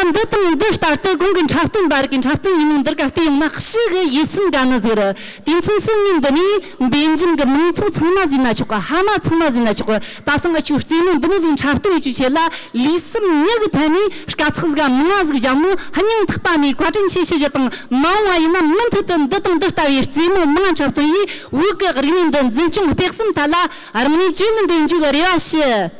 Там датым дыштарты гунгин чахтун баргин чахтун имундыр кахты имна хшига есим ганазыра. Динцунсын ниндани бенжимга мыңцу цыңмазина чука, хама цыңмазина чука. Тасынга чухтимун дымызын чахтун ичучела лисым нег тани шкацхызга мыңазгы жаму ханин тхпани квачин чеши жатың мауайна мынтытын датым дыштар ешциму мыңан чахтун и уйка грининдан зинчун пексым тала армани жилин денжуга риаши.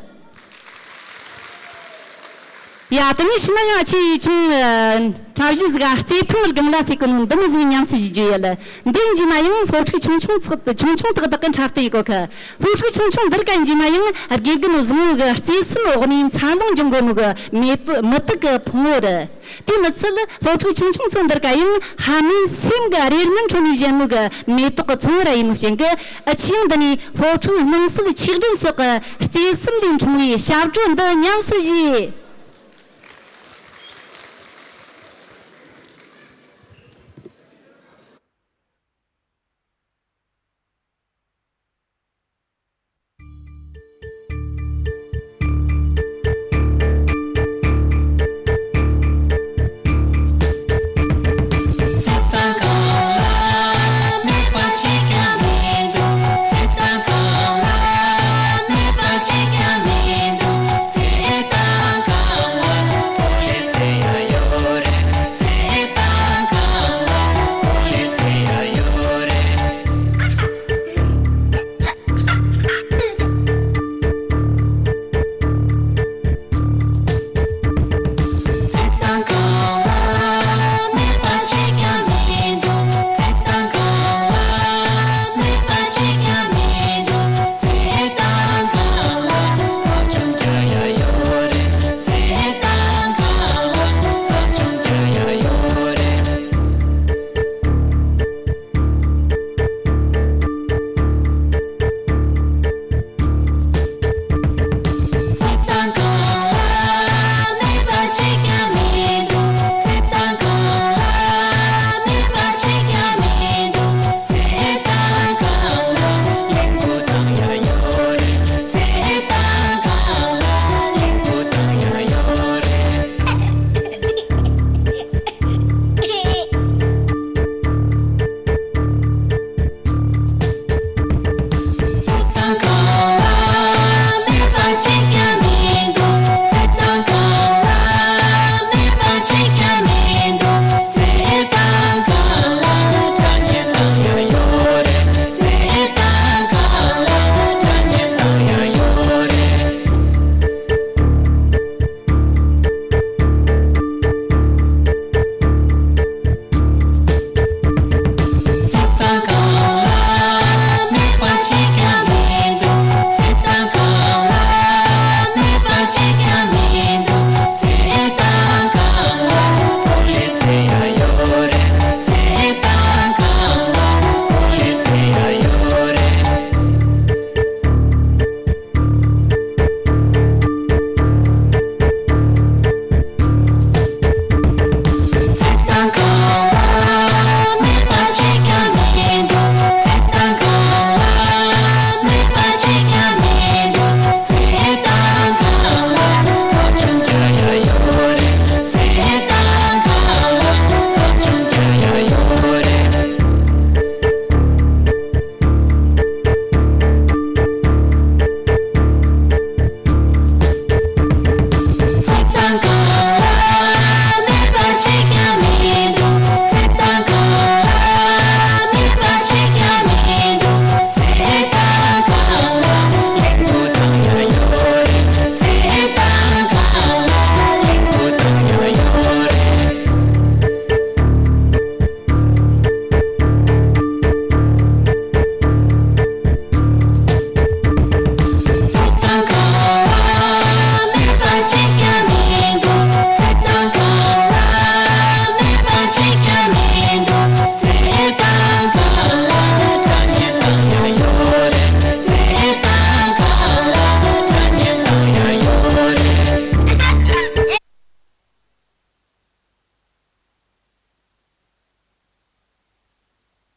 Я тани шиная чи chung chavjizga archipel gamlasi kunun dымызын нямсы жижуела. Денжинайын фочки чумчум цыгты чумчум тыгдакын чахты икока. Фочки чумчум дыркан жинайын аргегин узмуга арчисын огнин цалын жунгонуга мытык пуңоры. Тинацыл фочки чумчум сындыркайын хамин симга рермен чуниженуга метук цоңрайын ушенге ачиндани фочу мыңсыл чигдын сыгы арчисын дин чумли шавжунда нямсы жи.